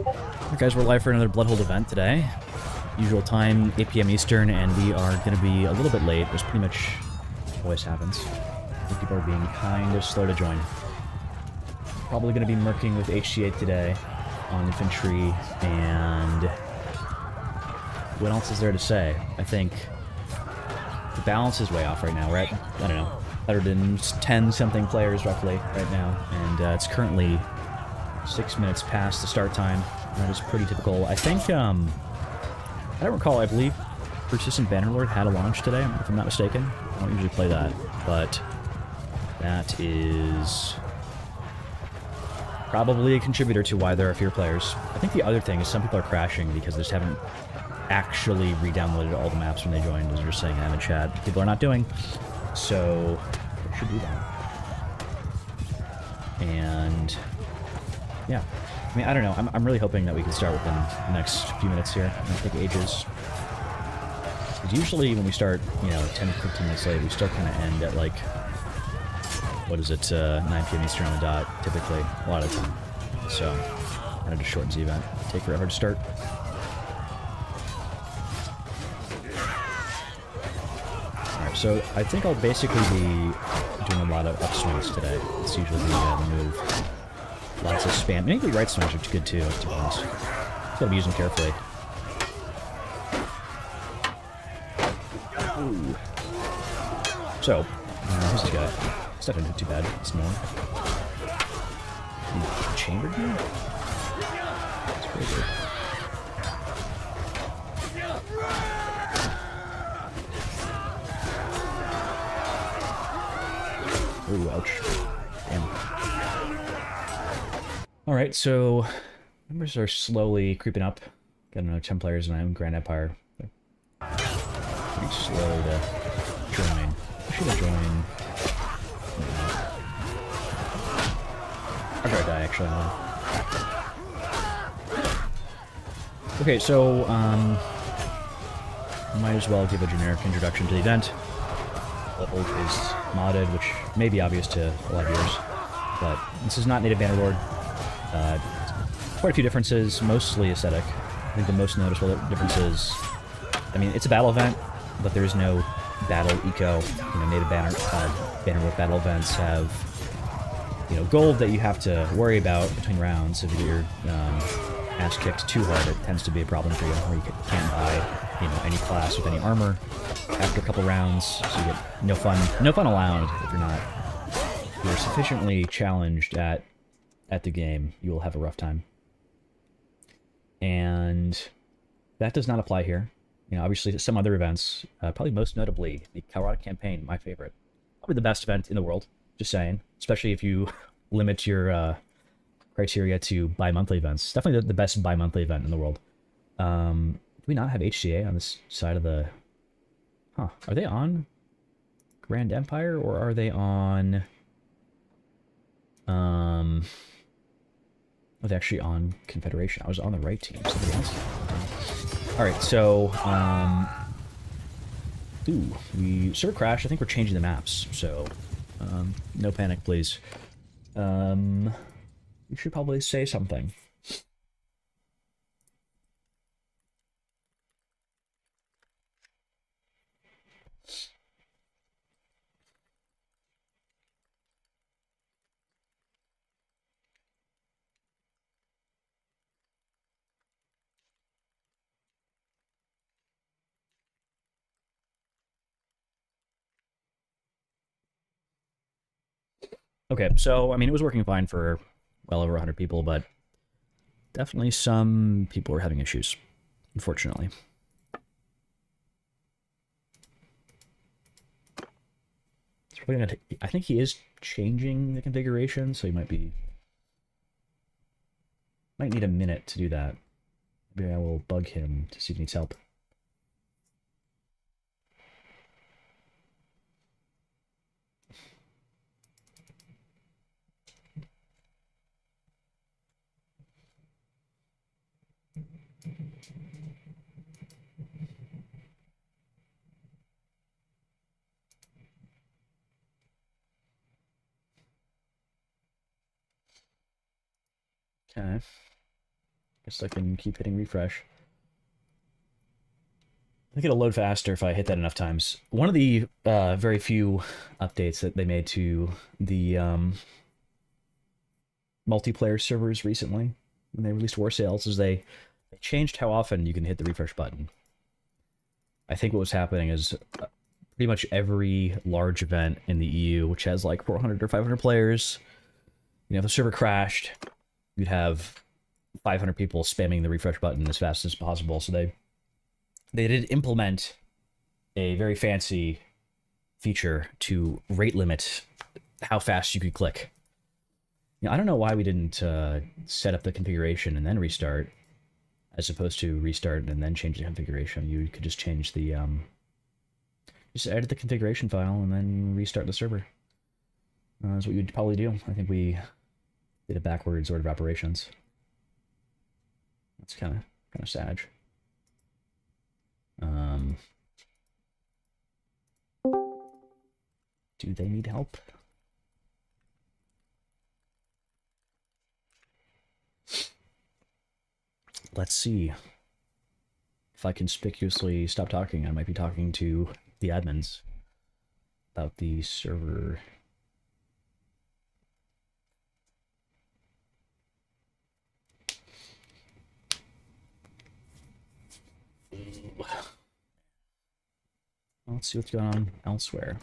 Alright guys, we're live for another Bloodhold event today. Usual time, 8 p.m. Eastern, and we are going to be a little bit late. This pretty much always happens. People are being kind of slow to join. Probably going to be murking with HCA today on infantry, and what else is there to say? I think the balance is way off right now. We're at, I don't know, 110-something players roughly right now, and it's currently 6 minutes past the start time. That is pretty typical. I think, I don't recall, I believe Persistent Bannerlord had a launch today, if I'm not mistaken. I don't usually play that, but that is probably a contributor to why there are fewer players. I think the other thing is some people are crashing because they just haven't actually re-downloaded all the maps when they joined, as you're saying in the chat. People are not doing, so they should do that. And yeah, I mean, I don't know. I'm really hoping that we can start within the next few minutes here. It might take ages. Because usually when we start, you know, 10 to 15 minutes late, we still kind of end at like, what is it, 9 p.m. Eastern on the dot, typically, a lot of the time. So, kind of just shortens the event. Take forever to start. Alright, so I think I'll basically be doing a lot of upswings today. It's usually the move. Lots of spam. Maybe right swings are good too, to be honest. Just gotta be using carefully. Ooh. So, who's this guy? It's not doing too bad. It's no one. He chambered me? That's crazy. Ooh, ouch. Damn. Alright, so numbers are slowly creeping up. Got another 10 players and I'm Grand Empire. They're pretty slow to join. I should have joined. I'd rather die, actually. Okay, so, might as well give a generic introduction to the event. Bloodhold is modded, which may be obvious to a lot of viewers, but this is not native Bannerlord. Quite a few differences, mostly aesthetic. I think the most noticeable difference is, I mean, it's a battle event, but there is no battle eco. You know, native Bannerlord battle events have, you know, gold that you have to worry about between rounds. If you get your ass kicked too hard, it tends to be a problem for you, where you can't buy, you know, any class with any armor after a couple rounds, so you get no fun allowed if you're sufficiently challenged at the game. You will have a rough time. And that does not apply here. You know, obviously some other events, probably most notably the Colorado campaign, my favorite. Probably the best event in the world, just saying. Especially if you limit your criteria to bi-monthly events. Definitely the best bi-monthly event in the world. Do we not have HCA on this side of the... Huh. Are they on Grand Empire, or are they on... Are they actually on Confederation? I was on the right team. Somebody else. Alright, so, ooh, we server crashed. I think we're changing the maps, so, no panic, please. You should probably say something. Okay, so, I mean, it was working fine for well over 100 people, but definitely some people were having issues, unfortunately. It's probably gonna I think he is changing the configuration, so he might need a minute to do that. Maybe I will bug him to see if he needs help. Okay. Guess I can keep hitting refresh. I think it'll load faster if I hit that enough times. One of the very few updates that they made to the multiplayer servers recently, when they released War Sales, is they changed how often you can hit the refresh button. I think what was happening is pretty much every large event in the EU, which has like 400 or 500 players, you know, if the server crashed, you'd have 500 people spamming the refresh button as fast as possible. So they did implement a very fancy feature to rate limit how fast you could click. You know, I don't know why we didn't set up the configuration and then restart, as opposed to restart and then change the configuration. You could just change the just edit the configuration file and then restart the server. That's what you'd probably do. I think we did a backwards order of operations. That's kind of sad. Do they need help? Let's see. If I conspicuously stop talking, I might be talking to the admins about the server. Let's see what's going on elsewhere.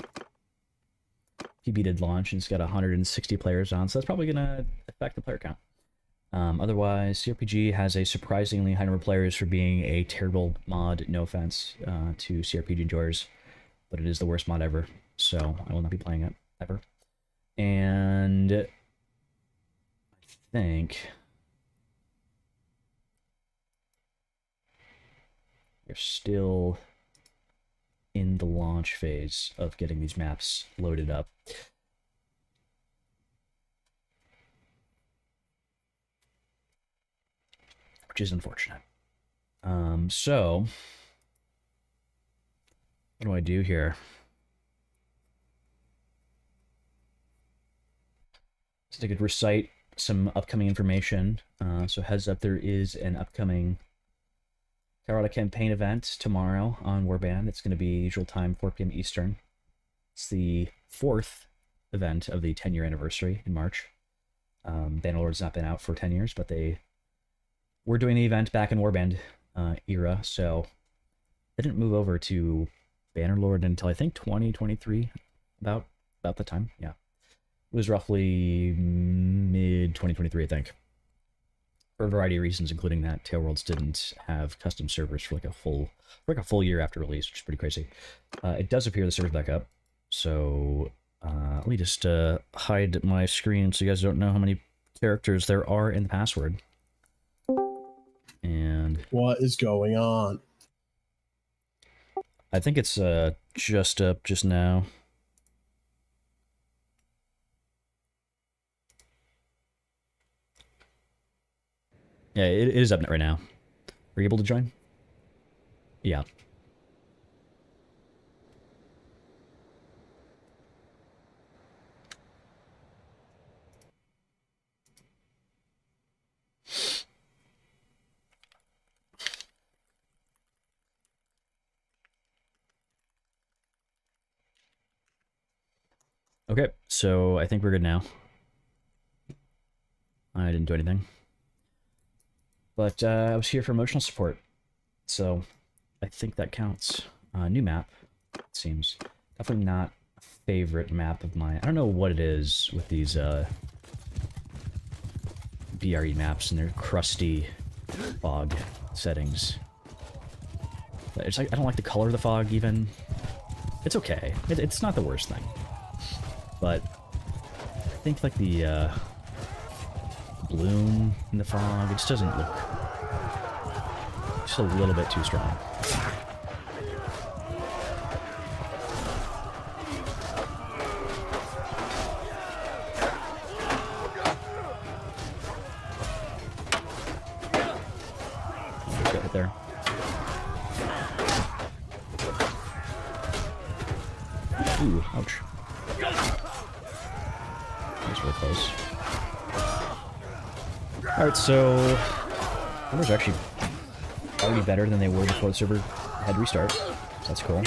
PB did launch and it's got 160 players on, so that's probably going to affect the player count. Otherwise, CRPG has a surprisingly high number of players for being a terrible mod. No offense to CRPG enjoyers, but it is the worst mod ever, so I will not be playing it ever. And I think we're still in the launch phase of getting these maps loaded up. Which is unfortunate. So what do I do here? So I could recite some upcoming information. So heads up, there is an upcoming Colorado campaign event tomorrow on Warband. It's going to be usual time, 4 p.m. Eastern. It's the 4th event of the 10-year anniversary in March. Bannerlord's not been out for 10 years, but we're doing the event back in Warband era, so they didn't move over to Bannerlord until I think 2023, about the time. Yeah, it was roughly mid 2023, I think. For a variety of reasons, including that Tailworlds didn't have custom servers for like a full year after release, which is pretty crazy. It does appear the server's back up, so let me just hide my screen so you guys don't know how many characters there are in the password. And what is going on? I think it's just up just now. Yeah, it is up right now. Are you able to join? Yeah. Okay, so I think we're good now. I didn't do anything. But I was here for emotional support, so I think that counts. New map, it seems. Definitely not a favorite map of mine. I don't know what it is with these BRE maps and their crusty fog settings. It's like, I don't like the color of the fog even. It's okay. It's not the worst thing. But I think like the bloom in the fog, it just doesn't look just a little bit too strong. Just got hit there. Ooh, ouch. That's really close. Alright, so Numbers are actually already better than they were before the server had restart. So that's cool.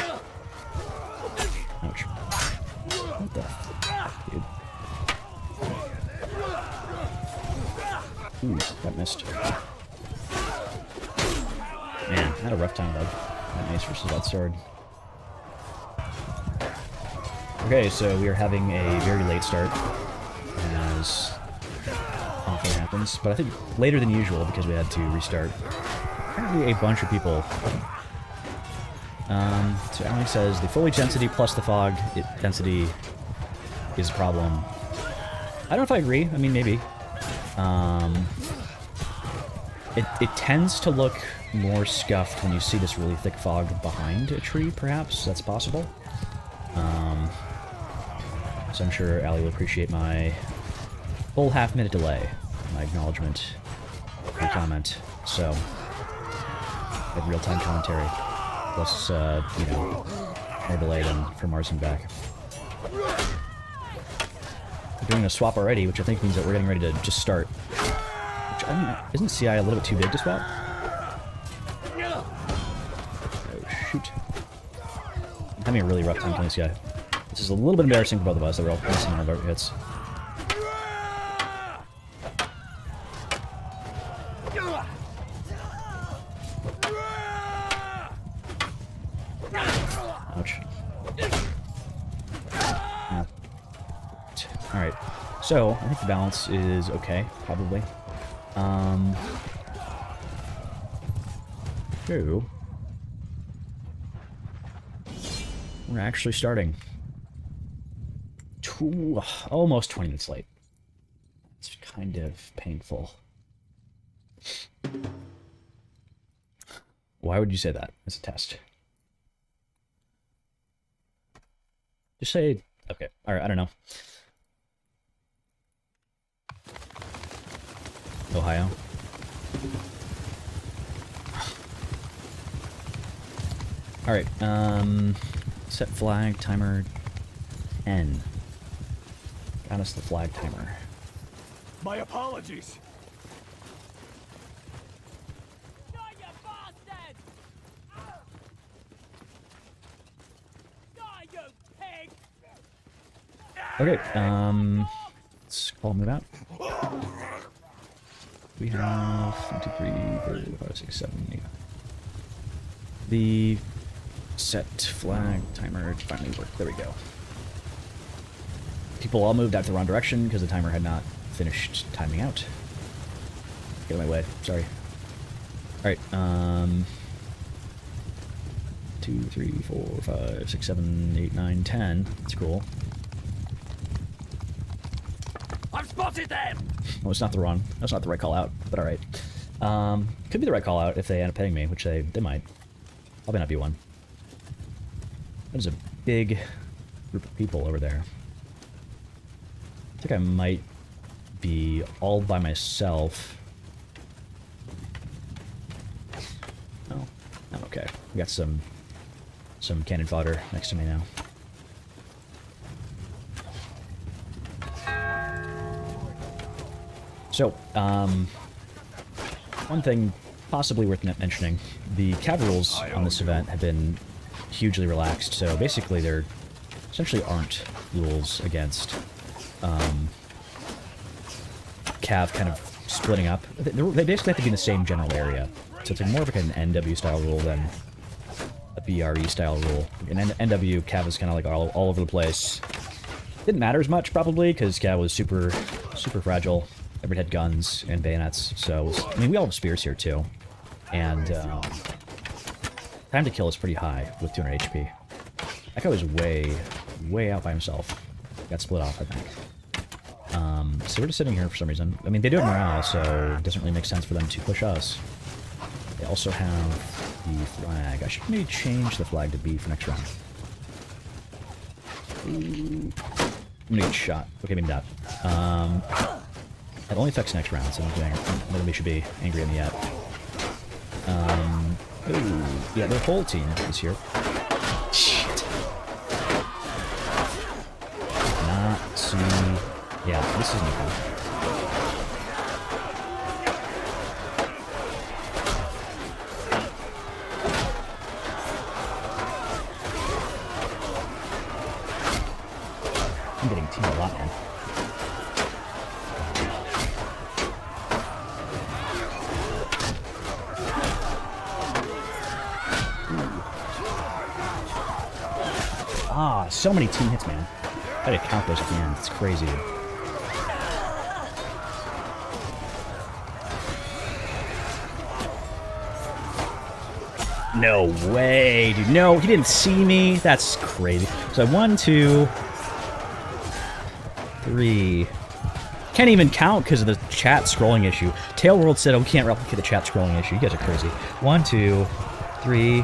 Ouch. What the f... dude. Ooh, that missed. Man, I had a rough time, bud. That mace versus that sword. Okay, so we are having a very late start, as often happens, but I think later than usual because we had to restart. Apparently a bunch of people. So Alex says the foliage density plus the fog density is a problem. I don't know if I agree. I mean, maybe. It tends to look more scuffed when you see this really thick fog behind a tree, perhaps. That's possible. So I'm sure Ali will appreciate my full half-minute delay, my acknowledgement, my comment. So, I had real-time commentary, plus, you know, more delay than from Mars and back. We're doing a swap already, which I think means that we're getting ready to just start. Which, I mean, isn't CI a little bit too big to swap? Oh, shoot. I'm having a really rough time killing this guy. This is a little bit embarrassing for both of us that we're all missing all of our hits. Ouch. Yeah. Alright. So, I think the balance is okay, probably. So, we're actually starting. Almost 20 minutes late. It's kind of painful. Why would you say that as a test? Just say, okay, alright, I don't know. Ohio. Alright, set flag timer 10. Got us the flag timer. My apologies. Okay, let's call move out. We have 1, 2, 3, 4, 5, 6, 7, 8. The set flag timer finally worked. There we go. People all moved out to the wrong direction because the timer had not finished timing out. Get out of my way. Sorry. Alright, 2, 3, 4, 5, 6, 7, 8, 9, 10. That's cool. I've spotted them! Well, that's not the right call out, but alright. Could be the right call out if they end up hitting me, which they might. Probably not be one. There's a big group of people over there. I think I might be all by myself. Oh, I'm okay. We got some cannon fodder next to me now. So, one thing possibly worth mentioning, the cav rules on this event have been hugely relaxed, so basically there essentially aren't rules against cav kind of splitting up. They basically have to be in the same general area, so it's like more of like an NW style rule than a BRE style rule. In NW, cav is kind of like all over the place. Didn't matter as much probably because cav was super fragile. Everybody had guns and bayonets, so I mean we all have spears here too, and time to kill is pretty high with 200 HP. That guy was way out by himself. Got split off, I think. So we're just sitting here for some reason. I mean, they do have morale, so it doesn't really make sense for them to push us. They also have the flag. I should maybe change the flag to B for next round. Ooh. I'm gonna get shot. Okay, maybe not. It only affects next round, so nobody should be angry at me yet. Ooh, yeah, their whole team is here. Shit. Not see. Yeah, this isn't good. so many team hits, man. I gotta count those at the end. It's crazy. No way, dude. No, he didn't see me. That's crazy. So 1, 2, 3. Can't even count because of the chat scrolling issue. Tailworld said, oh, we can't replicate the chat scrolling issue. You guys are crazy. 1, 2, 3,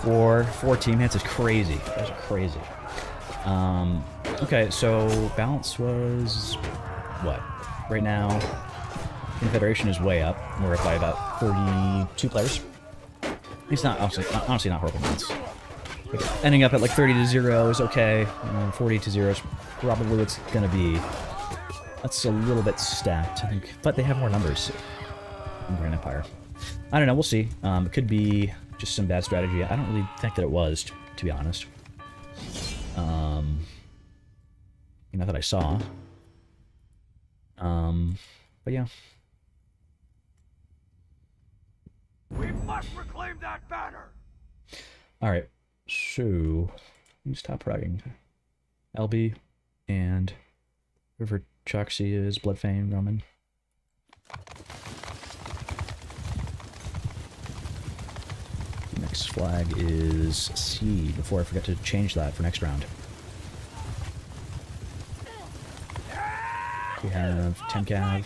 4. 4 team hits is crazy. You guys are crazy. Okay, so balance was what? Right now, Confederation is way up. We're up by about 32 players. It's not honestly not horrible balance. Ending up at like 30-0 is okay. 40-0 is probably what's gonna be. That's a little bit stacked, I think. But they have more numbers in Grand Empire. I don't know, we'll see. It could be just some bad strategy. I don't really think that it was, to be honest. Not that I saw. But yeah. We must reclaim that banner. Alright, so let me stop bragging. LB and River Choxy is Bloodfane Roman. Next flag is C, before I forget to change that for next round. We have 10 cav.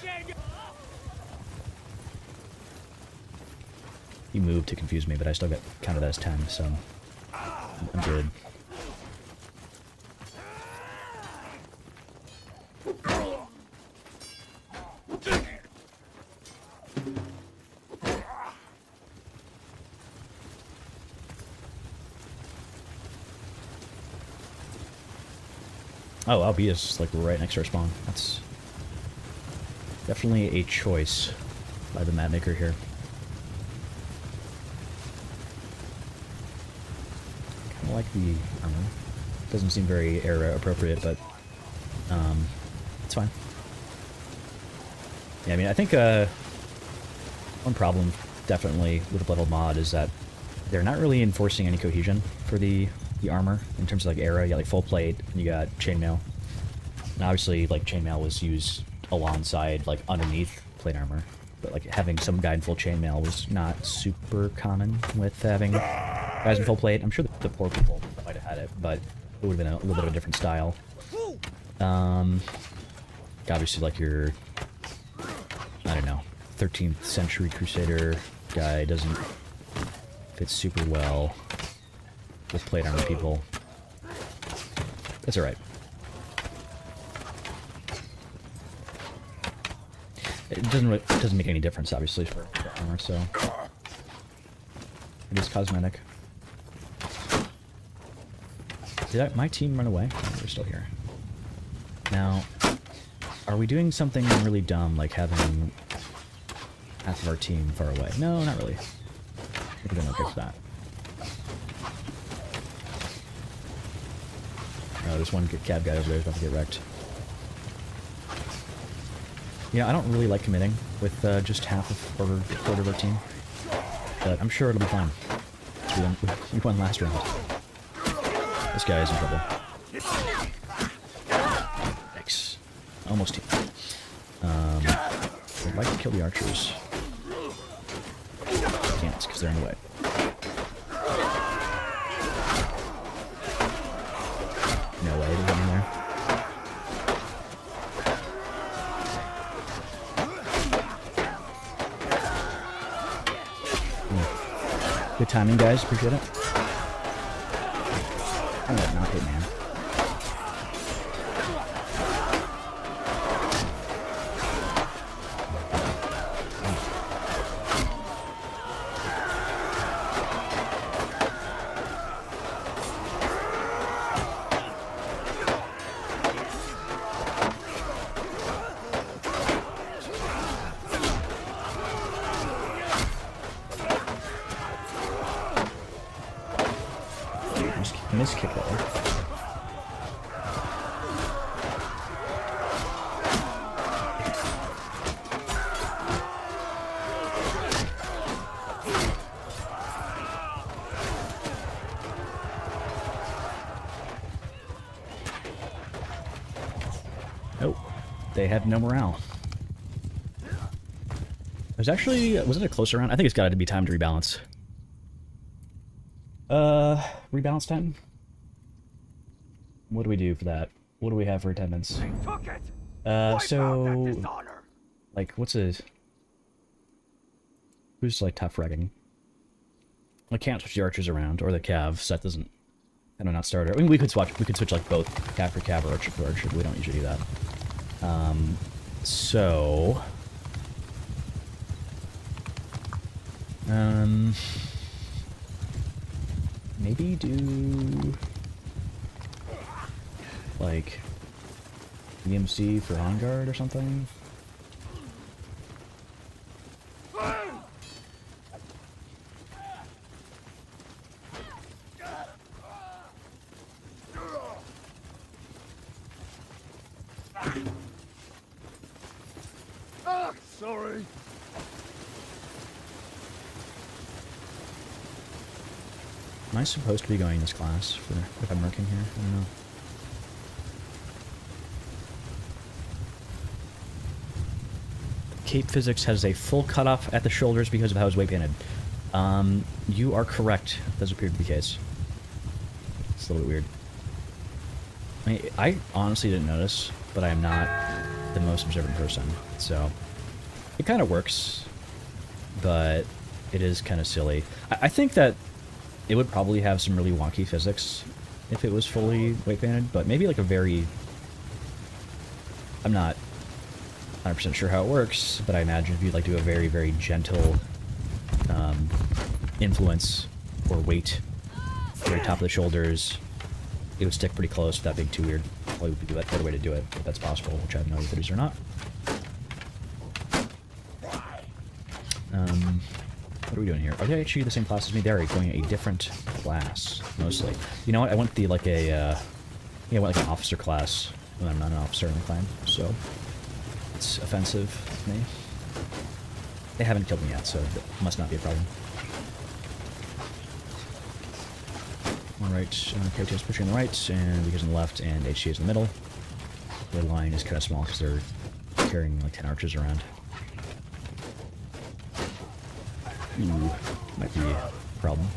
He moved to confuse me, but I still got counted as 10, so I'm good. Oh, LB is like right next to our spawn. That's definitely a choice by the map maker here. Kind of like the armor. Doesn't seem very era appropriate, but it's fine. Yeah, I mean, I think one problem definitely with the Bloodhold mod is that they're not really enforcing any cohesion for the armor in terms of like era. You got like full plate, and you got chainmail. And obviously, like chainmail was used alongside like underneath plate armor, but like having some guy in full chainmail was not super common with having guys in full plate. I'm sure the poor people might have had it, but it would have been a little bit of a different style. Obviously, like your, I don't know, 13th century Crusader guy doesn't fit super well with plate armor people. That's alright. It doesn't make any difference, obviously, for armor, so it is cosmetic. Did my team run away? Oh, they're still here. Now, are we doing something really dumb, like having half of our team far away? No, not really. We're doing okay for that. Oh, there's one cab guy over there who's about to get wrecked. Yeah, I don't really like committing with just half of or a quarter of our team, but I'm sure it'll be fine. We won last round. This guy is in trouble. Yikes. Almost team. I'd like to kill the archers. I can't, because they're in the way. No way to get in there. Good timing, guys. Appreciate it. Oh, not hit, man. Miss kick that one. they have no morale. There's actually... Was it a closer round? I think it's got to be time to rebalance. Rebalance time? What do we do for that? What do we have for attendance? They took it. So... Like, what's his... Who's, like, top fragging? I can't switch the archers around, or the cav, so that doesn't... I don't know, not starter. I mean, we could switch, like, both cav for cav or archer for archer, but we don't usually do that. So... Maybe do... Like... EMC for on guard or something? Sorry. Am I supposed to be going this class for if I'm working here? I don't know. Cape Physics has a full cutoff at the shoulders because of how it's weight painted. You are correct. That does appear to be the case. It's a little bit weird. I mean, I honestly didn't notice, but I am not the most observant person, so it kind of works, but it is kind of silly. I think that it would probably have some really wonky physics if it was fully weight painted, but maybe like a very... I'm not 100% sure how it works, but I imagine if you'd like do a very, very gentle influence or weight very top of the shoulders, it would stick pretty close without being too weird. Probably would be a better way to do it, if that's possible, which I have no idea if it is or not. What are we doing here? Are they actually the same class as me? They're going a different class, mostly. You know what? I went the, like a, yeah, I went like an officer class when I'm not an officer in the clan, so it's offensive to me. They haven't killed me yet, so that must not be a problem. Alright, KOT is pushing on the right, and Weaker's on the left, and HC is in the middle. Their line is kind of small because they're carrying like 10 archers around. Ooh, might be a problem.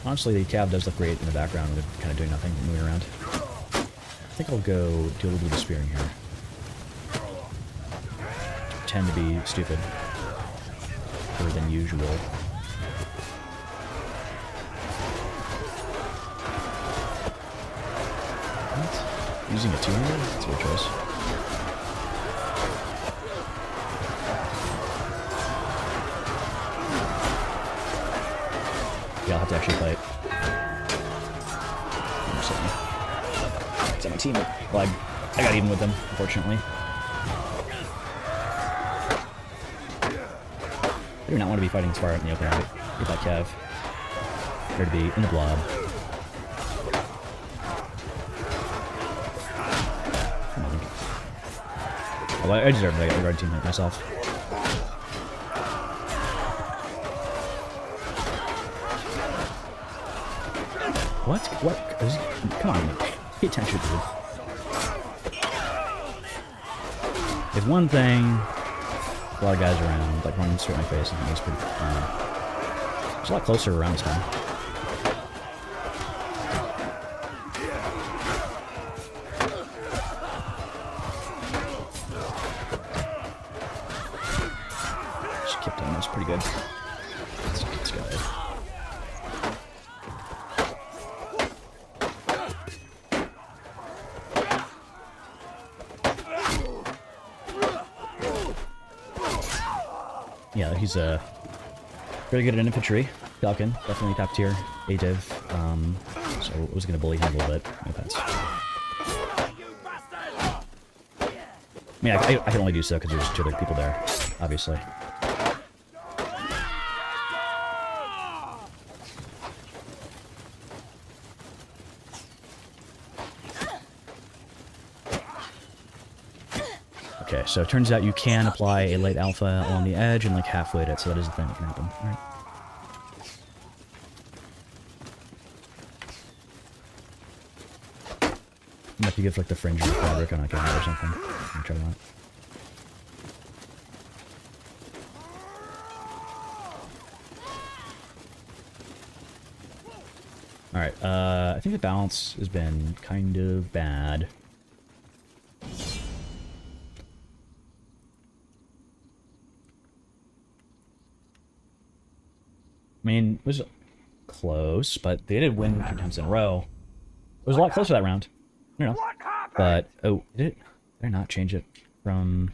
Honestly, the cav does look great in the background. They're kind of doing nothing, moving around. I think I'll go do a little bit of spearing here. Tend to be stupid. Than usual. What? Using a two-hander? That's a weird choice. Yeah, I'll have to actually fight. It's on my team. Well, I got even with them, unfortunately. I do not want to be fighting as far out in the open with that cav. Better to be in the blob. Come on. Oh, I deserve to get a guard team like myself. What? What? Come on, pay attention, dude. If one thing... A lot of guys around, like one straight in my face, I think it's pretty it's a lot closer around this time. Just kept on this pretty good. Let's go ahead. Yeah, he's very good at infantry. Falcon, definitely top tier. A-div, so I was going to bully him a little bit. No offense. I mean, I can only do so because there's two other people there, obviously. Okay, so it turns out you can apply a late alpha along the edge and like halfway it, so that is the thing that can happen. Alright. you give like the fringe of fabric on a camera or something. I'm gonna try that. Alright, I think the balance has been kind of bad. I mean, it was close, but they did win 2 times in a row. It was a lot closer that round. I don't know. But, oh, did it? Did I not change it from...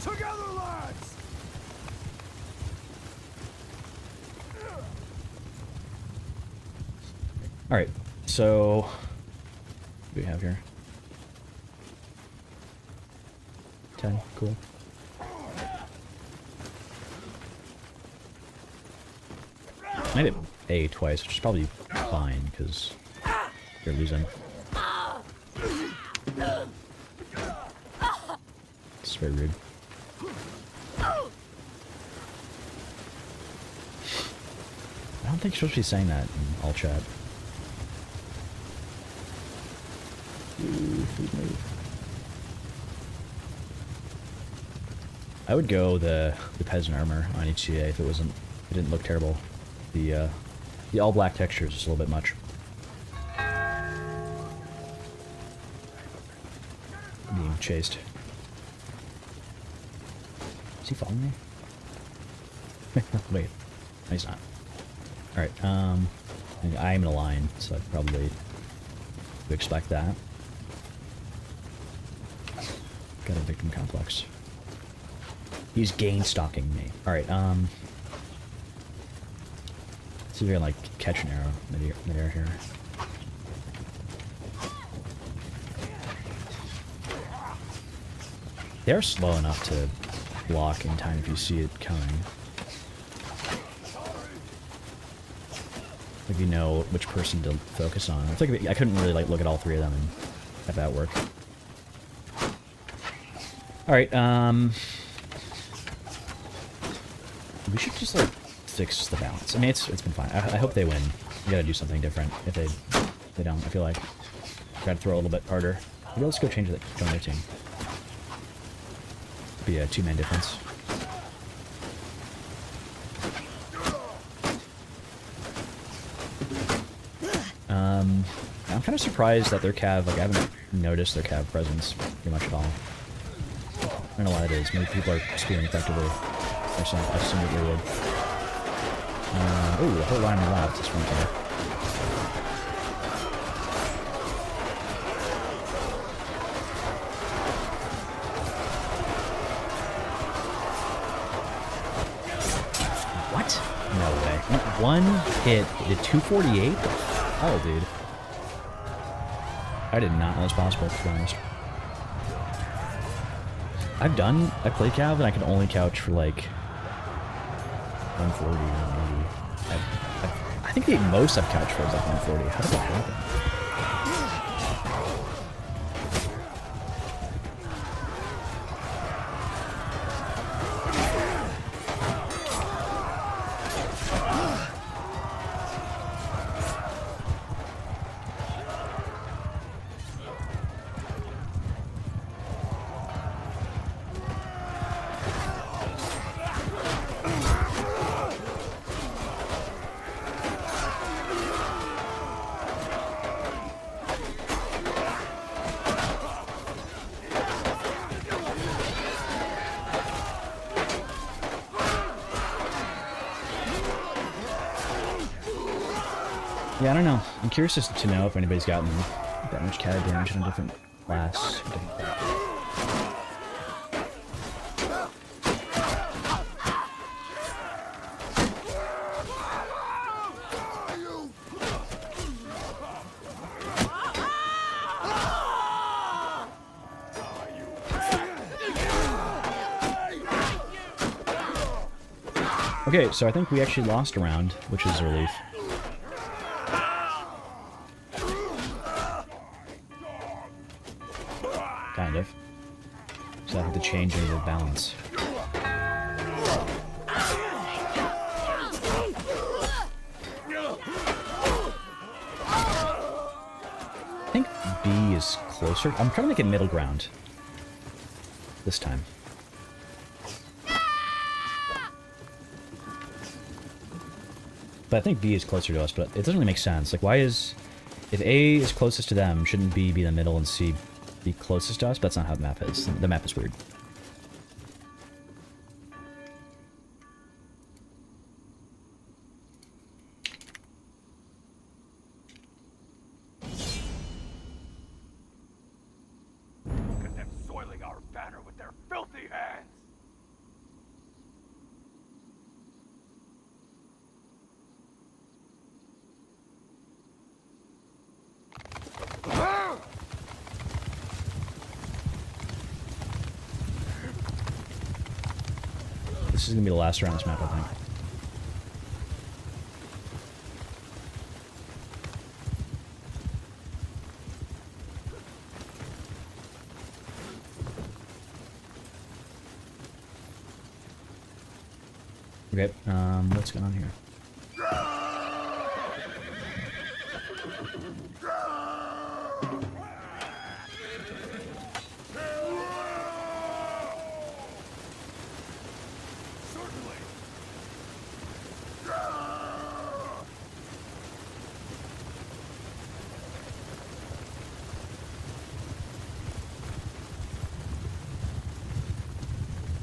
Together, lads! Alright, so... What do we have here? 10, cool. I made it A twice, which is probably fine, because you're losing. It's very rude. I don't think you're supposed to be saying that in all chat. I would go the peasant armor on HCA if it didn't look terrible. The all black texture is just a little bit much. Being chased. Is he following me? Wait, no, he's not. All right. I am in a line, so I probably would expect that. Got a victim complex. He's gain stalking me. All right. See if we can like catch an arrow midair here. They're slow enough to block in time if you see it coming. If you know which person to focus on. I think I couldn't really like look at all 3 of them and have that work. All right. We should just like fix the balance. I mean, it's been fine. I hope they win. We gotta do something different. If they don't, I feel like gotta throw a little bit harder. Maybe let's go change the join their team. Be a 2-man difference. I'm kind of surprised that their cav, like I haven't noticed their cav presence pretty much at all. I don't know why that is. Maybe people are stealing effectively. I assume that they would. Ooh, a whole line on the left. This one here. What? No way. One hit did 248? Oh, dude. I did not know it was possible, to be honest. I played Cav and I can only couch for like 140 maybe. I think the most I've couched for is like 140. How did that happen? Yeah, I don't know. I'm curious just to know if anybody's gotten that much CAD damage in a different class. Okay, so I think we actually lost a round, which is a relief. Kind of. So I have to change the balance. B is closer. I'm trying to make it middle ground. This time. But I think B is closer to us, but it doesn't really make sense. Like, why is... If A is closest to them, shouldn't B be in the middle and C be closest to us? But that's not how the map is. The map is weird. Look at them soiling our banner with their filthy hands! This is going to be the last round of this map, I think. Okay, what's going on here?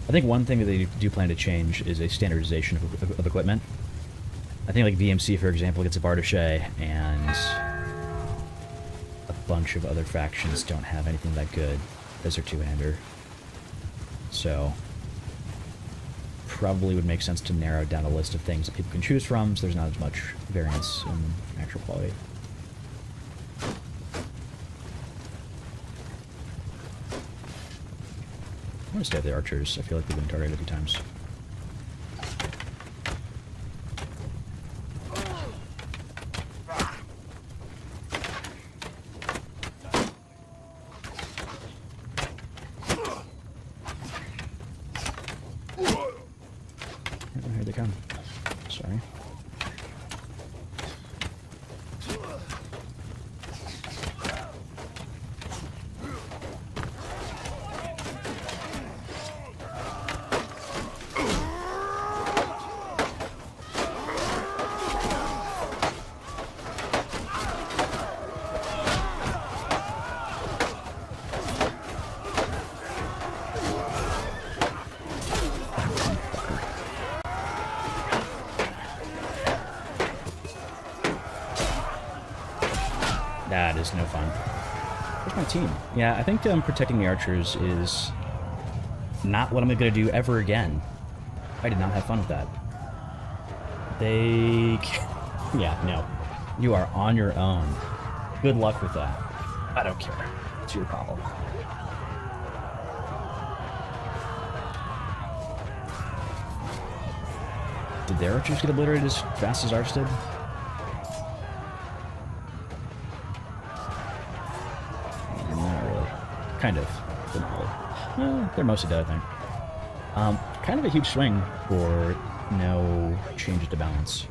I think one thing that they do plan to change is a standardization of equipment. I think like VMC, for example, gets a Bartochet, and a bunch of other factions don't have anything that good as their two-hander. So, probably would make sense to narrow down a list of things that people can choose from, so there's not as much variance in actual quality. I'm gonna stay with the archers. I feel like they've been targeted a few times. Oh, here they come. Sorry. That is no fun. Where's my team? Yeah, I think protecting the archers is not what I'm going to do ever again. I did not have fun with that. They... Yeah, no. You are on your own. Good luck with that. I don't care. It's your problem. Did their archers get obliterated as fast as ours did? Kind of. They're mostly dead, I think. Kind of a huge swing for no changes to balance.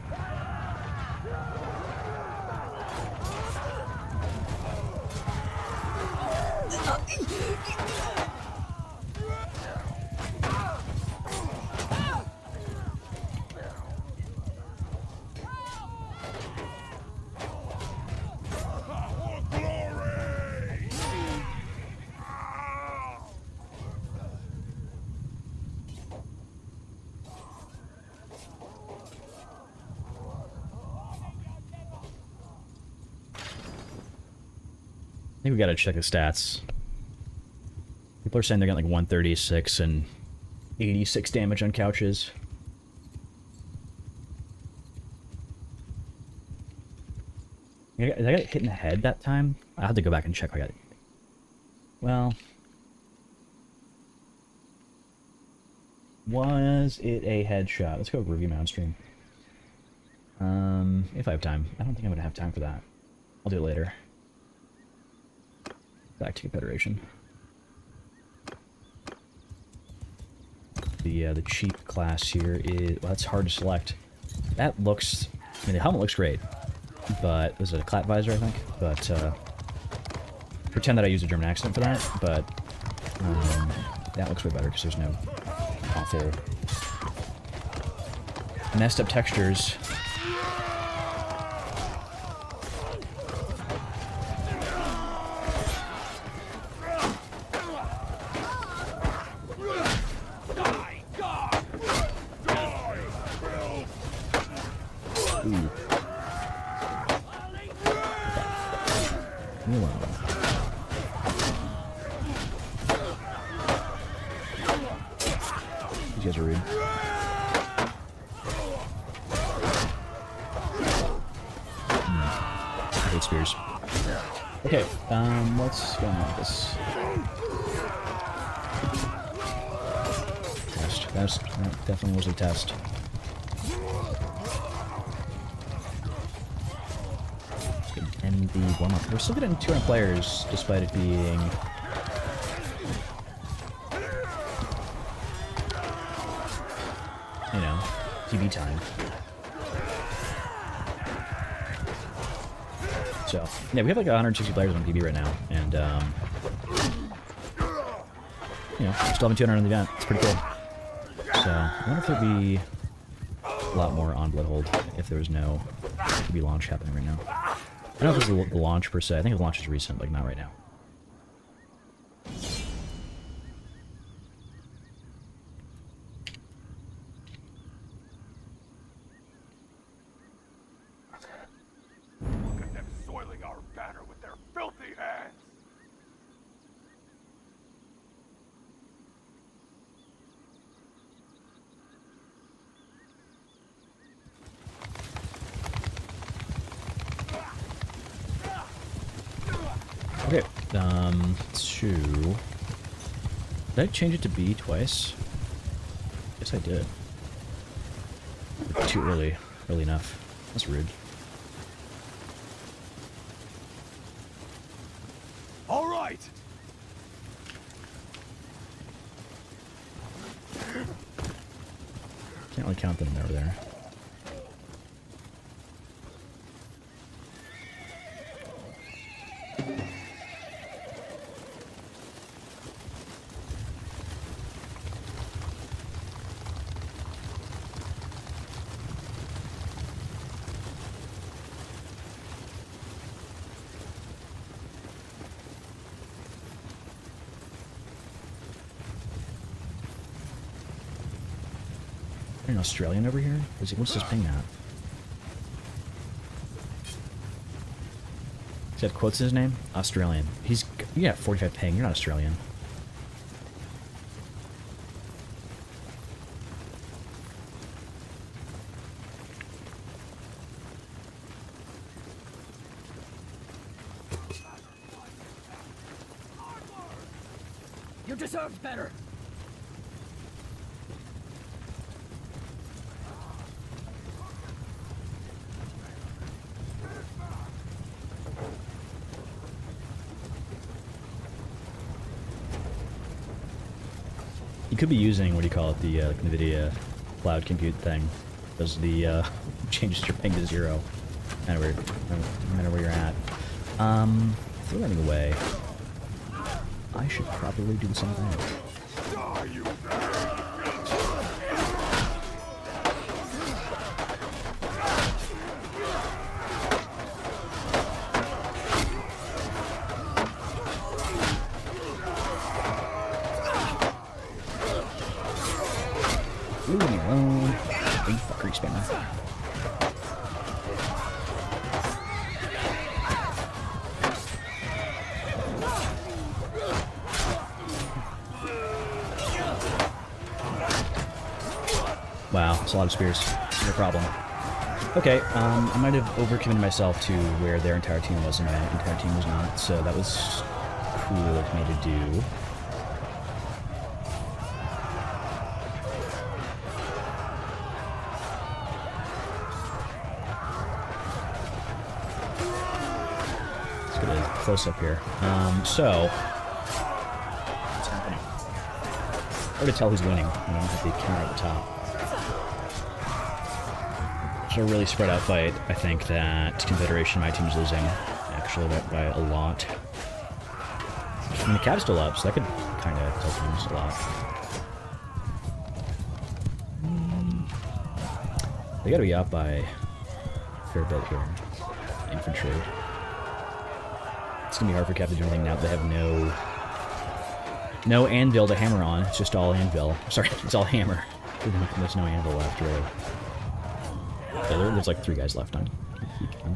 I think we gotta check the stats. People are saying they're getting like 136 and 86 damage on couches. Did I get hit in the head that time? I have to go back and check if I got it. Well... Was it a headshot? Let's go review my own stream. If I have time. I don't think I'm gonna have time for that. I'll do it later. Back to Confederation. The cheap class here is... Well, that's hard to select. That looks... I mean, the helmet looks great. But... Was it a clap visor, I think? But, pretend that I used a German accent for that, but that looks way better because there's no awful messed up textures. Ooh. Leave me alone. These guys are rude. I hate spears. Okay, what's going on with this? Test. That definitely was a test. And the warm-up. We're still getting 200 players, despite it being... you know, TV time. So, yeah, we have like 160 players on PB right now, and, you know, still having 200 on the event. It's pretty cool. So, I wonder if there'd be a lot more on Bloodhold if there was no PB launch happening right now. I don't know if it's the launch per se. I think the launch is recent, like not right now. Look at them soiling our banner with their filthy hands. Okay, two. Did I change it to B twice? Yes, I did. Too early. Early enough. That's rude. All right. Can't really count them over there. An Australian over here? What's this ping at? Does he have quotes in his name? Australian. You got 45 ping, you're not Australian. You deserve better. You could be using, what do you call it, the NVIDIA cloud compute thing. Does the, changes your ping to 0. No matter where you're at. If we're running away, I should probably do the same thing. Die, you Leave me alone. You fuckery spammer. Wow, that's a lot of spears. No problem. Okay, I might have overcommitted myself to where their entire team was and my entire team was not, so that was cool of me to do. Let's get a close up here. So, what's happening? Hard to tell who's winning when I'm at the camera at the top. It's a really spread out fight. I think that Confederation, my team's losing, actually, by a lot. I mean, the cab's still up, so that could kind of help things a lot. They gotta be out by a fair bit here. Infantry. It's gonna be hard for Cav to do anything now that they have no anvil to hammer on. It's just all anvil. Sorry, it's all hammer. There's no anvil left, really. Yeah, there's like 3 guys left on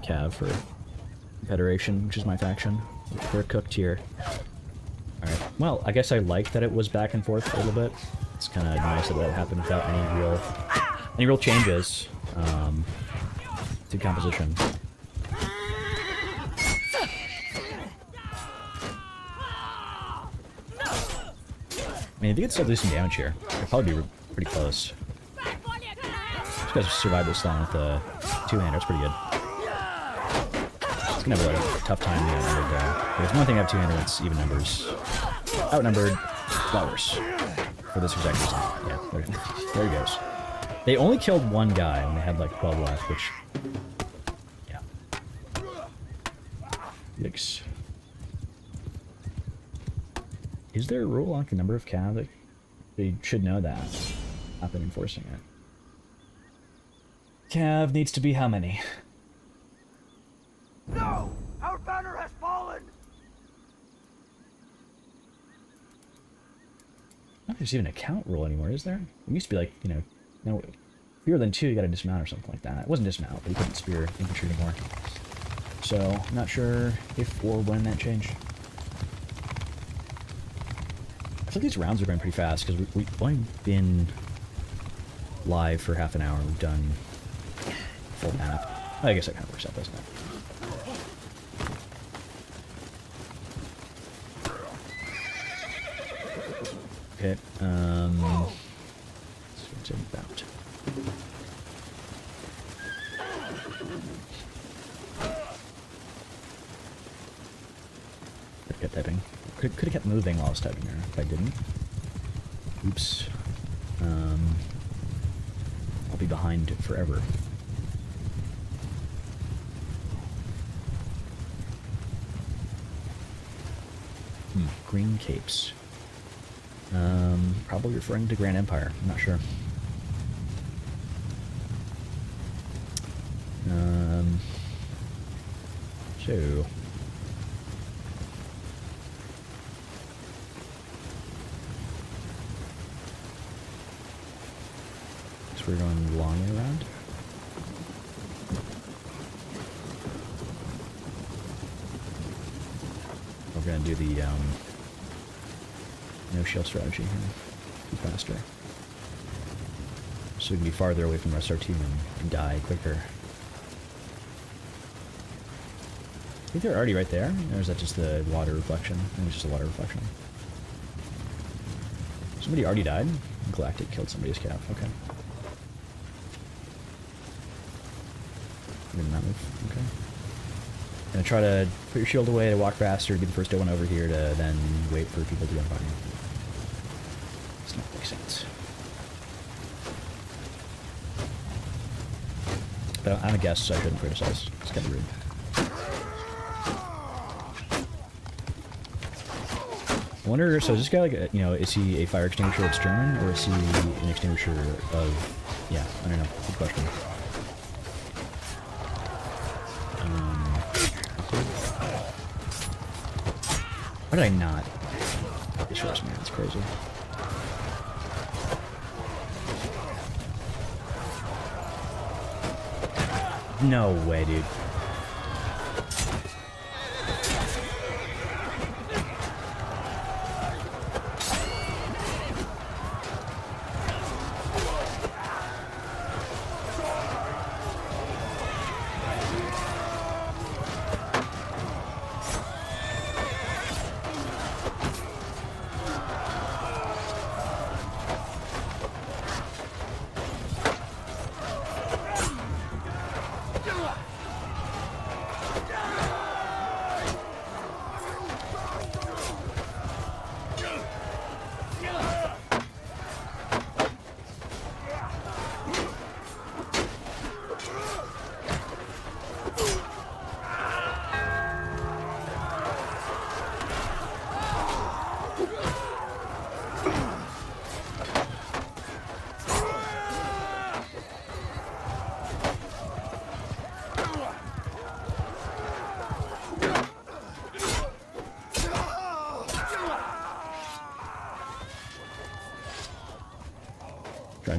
Cav for Federation, which is my faction. They're cooked here. Alright, well, I guess I like that it was back and forth a little bit. It's kind of nice that that happened without any real changes to composition. I mean, if you could still do some damage here, it'd probably be pretty close. These guys survived this long with the 2-hander, that's pretty good. It's gonna have a tough time being outnumbered though. There's one thing I have 2-hander, it's even numbers. Outnumbered, flowers. For this exact reason. Yeah, there he goes. They only killed 1 guy when they had like 12 left, which... yeah. Yikes. Is there a rule on the number of cav? They should know that. Not been enforcing it. Cav needs to be how many? No! Our banner has fallen! I don't think there's even a count rule anymore, is there? It used to be like, you know, no, fewer than 2, you gotta dismount or something like that. It wasn't dismount, but you couldn't spear infantry anymore. So, not sure if or when that changed. I feel like these rounds are going pretty fast, because we've only been live for half an hour, and we've done full map. I guess that kind of works out, doesn't it? Okay, let's switch about. Could have kept typing. Could have kept moving while I was typing there, if I didn't. Oops. I'll be behind forever. Green capes. Probably referring to Grand Empire. I'm not sure. So... so we're going long way around. We're gonna do the, no shell strategy here. Be faster. So we can be farther away from the rest of our team and die quicker. I think they're already right there, or is that just the water reflection? I think it's just a water reflection. Somebody already died? Galactic killed somebody's calf. Okay. Did not move. Okay. Gonna try to put your shield away to walk faster, be the first one over here to then wait for people to go by. Does not make sense. But I'm a guest, so I shouldn't criticize. It's kind of rude. I wonder, so is this guy like, you know, is he a fire extinguisher that's German, or is he an extinguisher of, yeah, I don't know, good question. Why did I not get this first, man? It's crazy. No way, dude.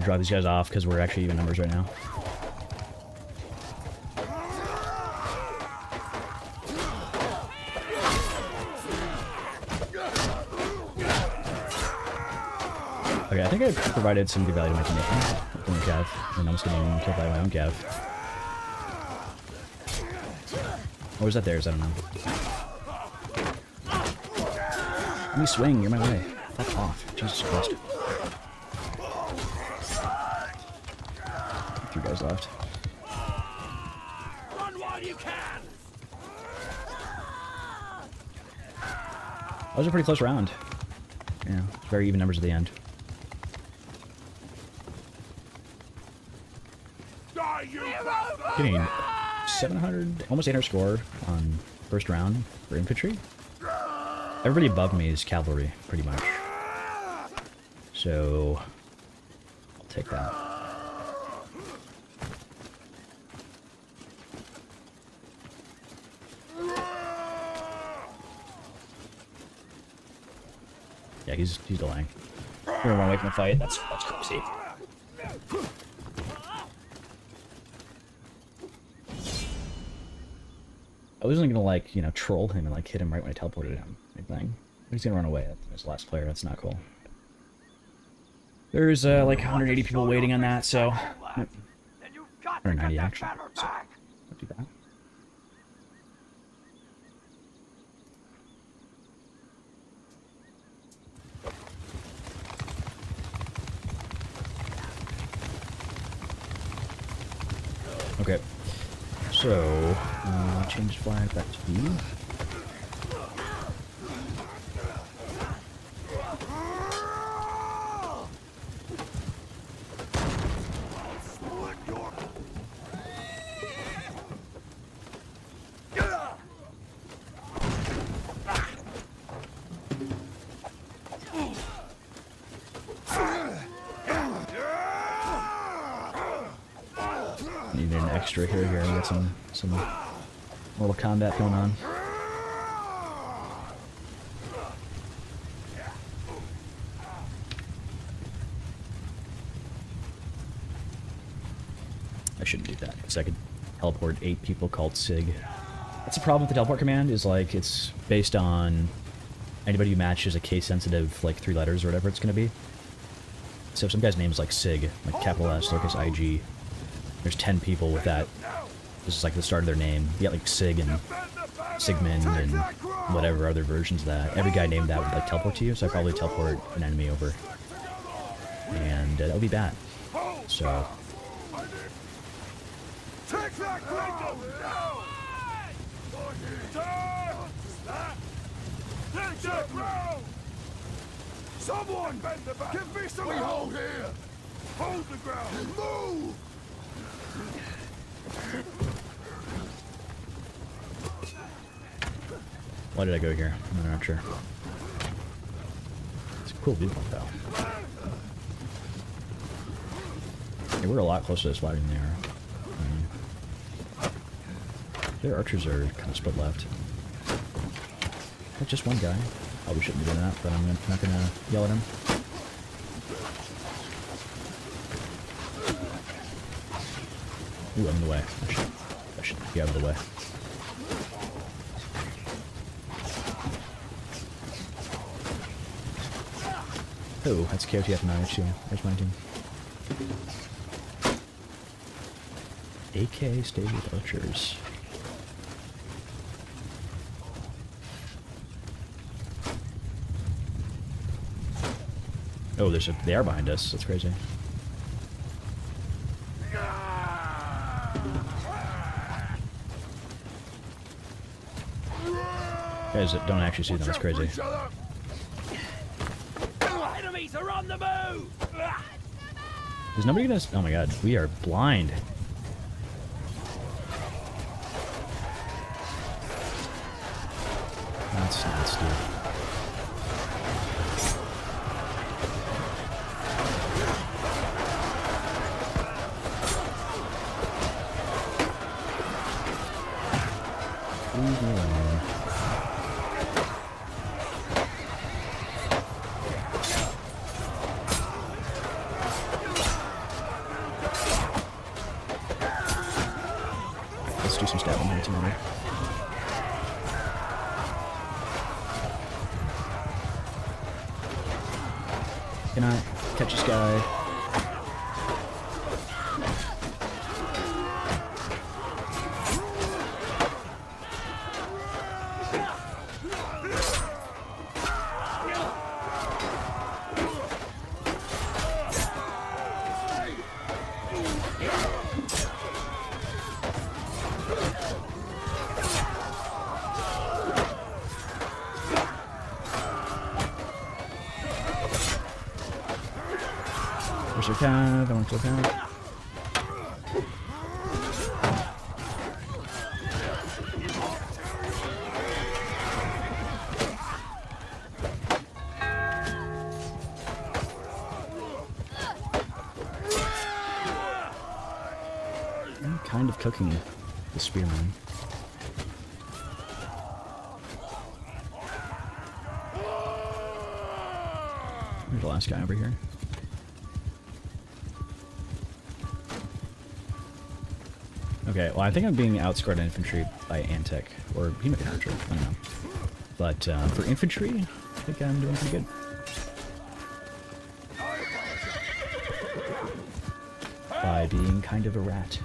draw these guys off because we're actually even numbers right now. Okay, I think I provided some good value to my teammate. Killing Cav, and almost getting killed by my own Cav. Or was that theirs? I don't know. Let me swing, you're my way. Fuck off. Jesus Christ. 3 guys left. Run while you can. That was a pretty close round. Yeah, very even numbers at the end. Getting 700, almost 800 score on first round for infantry. Everybody above me is cavalry, pretty much. So, I'll take that. Yeah, he's delaying. We're gonna run away from the fight. That's crazy. I wasn't gonna, like, you know, troll him and, like, hit him right when I teleported him. Anything. He's gonna run away. That's the last player. That's not cool. There's, like, 180 people waiting on that, so... Yep. 190, actually. So, don't do that. Okay. So, change flag back to B. Need an extra here. Here, get some Mortal Kombat going on. I shouldn't do that because I could teleport 8 people called Sig. That's the problem with the teleport command. Is like it's based on anybody you match is a case sensitive, like 3 letters or whatever it's going to be. So if some guy's name is like Sig, like capital S, lowercase IG. There's 10 people with that. This is like the start of their name. You got like Sig and Sigmund and whatever other versions of that. Every guy named that would like teleport to you, so I probably teleport an enemy over. And that would be bad. So. Take that ground! Someone bend the back! Give me some hold here! Hold the ground! Move! Why did I go here? I'm not sure. It's a cool viewpoint though. Yeah, we're a lot closer to this fight than they are. Their archers are kind of split left. That's just one guy. Probably shouldn't be doing that, but I'm not gonna yell at him. Ooh, I'm in the way. I should be out of the way. Oh, that's KOTF 9 too. There's my team. AK stays with archers. Oh, they are behind us. That's crazy. Guys that don't actually see them, that's crazy. Enemies are on the move! Is nobody gonna... Oh my god, we are blind. That's nuts, dude. Leave me alone. let's do some stabbing here together. Can I catch this guy? Where's your cav? I want to look out. I'm kind of cooking the spearman. There's the last guy over here. Okay, well I think I'm being outscored in infantry by Antic, or he might be an archer, I don't know. But for infantry, I think I'm doing pretty good. By being kind of a rat.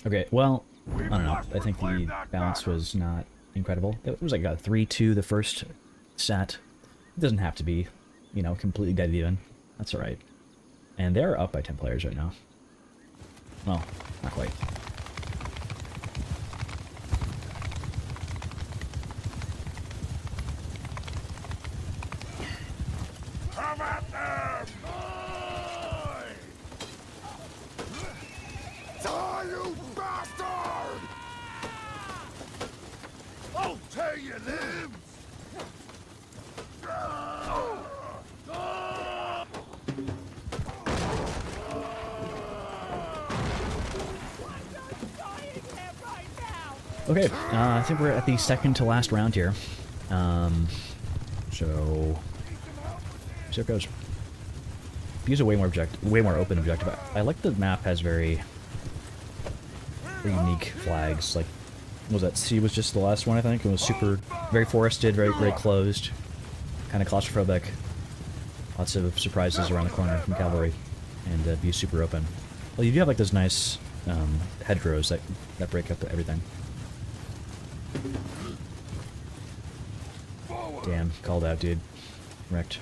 Okay, well, I don't know. I think the balance was not incredible. It was like a 3-2 the first set. It doesn't have to be, you know, completely dead even. That's alright. And they're up by 10 players right now. Well, not quite. Come at them! Die, you bastard! I'll tear your limbs! Okay, I think we're at the second to last round here. So it goes. Use a way more open objective. I like the map has very unique flags. Like, what was that? C was just the last one, I think. It was super, very forested, very closed, kind of claustrophobic. Lots of surprises around the corner from cavalry, and view super open. Well, you do have like those nice hedgerows that break up everything. Damn, called out, dude. Wrecked.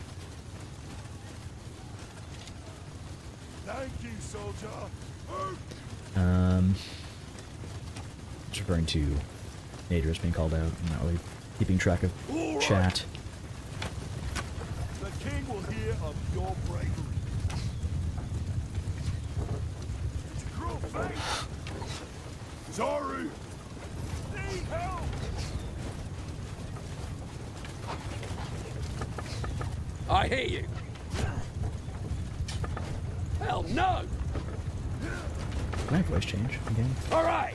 Thank you, soldier. Just referring to Naders being called out. I'm not really keeping track of chat. The king will hear of your bravery. It's a cruel fate. Sorry. Need help. I hear you. Hell no! Can I voice change again? All right.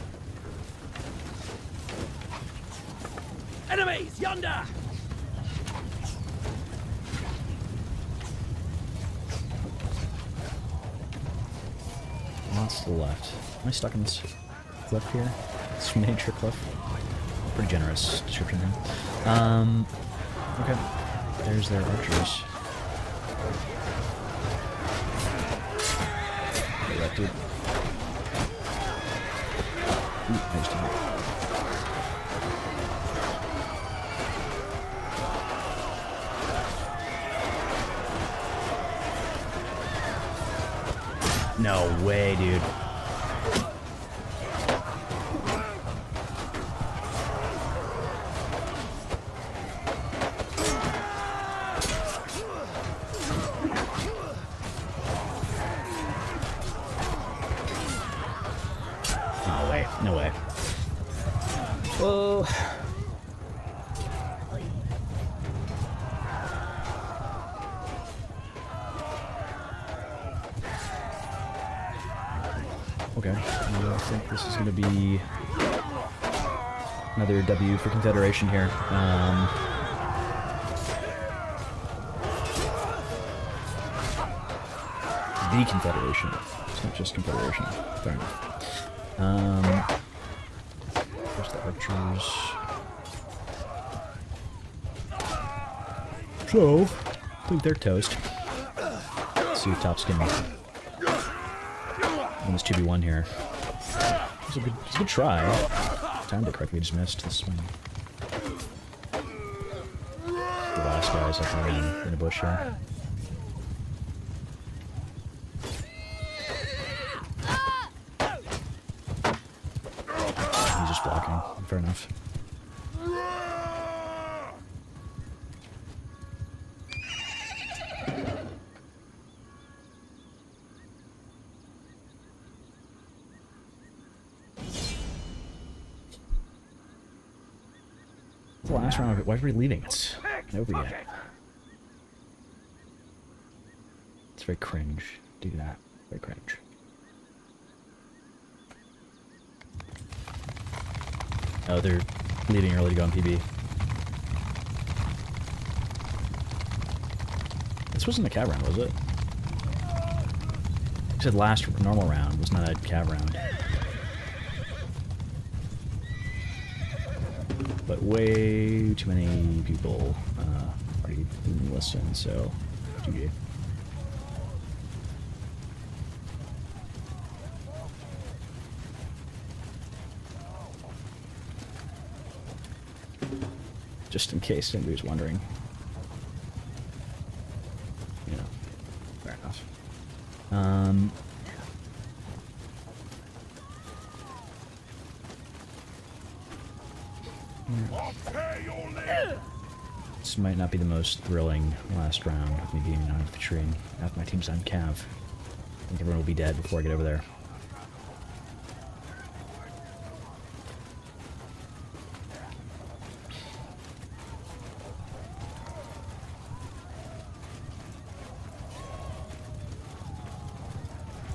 Enemies yonder. Lots to the left. Am I stuck in this cliff here? This miniature cliff? Pretty generous description here. Okay. There's their archers. Get that dude. Ooh, nice to No way, dude. No way. No way. Whoa. Okay, I think this is going to be another W for Confederation here. the Confederation. It's not just Confederation. Fair enough. Where's the archers? So, I think they're toast. Let's see if Top's can win this 2v1 here. It's a good try. Timed it correctly, just missed this one. The last guy's up in a bush here. He's just blocking. Fair enough. The last round of it. Why are we leaving? It's not over yet. It's very cringe. Do that. Very cringe. Oh, they're leaving early to go on PB. This wasn't a cav round, was it? You said last normal round was not a cav round. But way too many people already didn't listen, so GG. Just in case anybody's wondering. You know, fair enough. This might not be the most thrilling last round with me being on the tree after my team's on Cav. I think everyone will be dead before I get over there.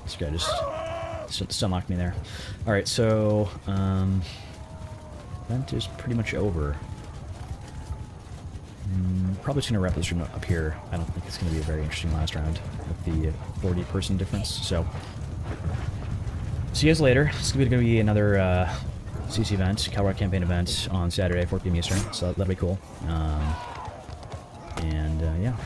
This guy just unlocked me there. Alright, so event is pretty much over. Probably just going to wrap this room up here. I don't think it's going to be a very interesting last round with the 40-person difference. So, see you guys later. It's going to be another CC event, Calrock campaign event on Saturday, 4 p.m. Eastern. So that'll be cool. And yeah.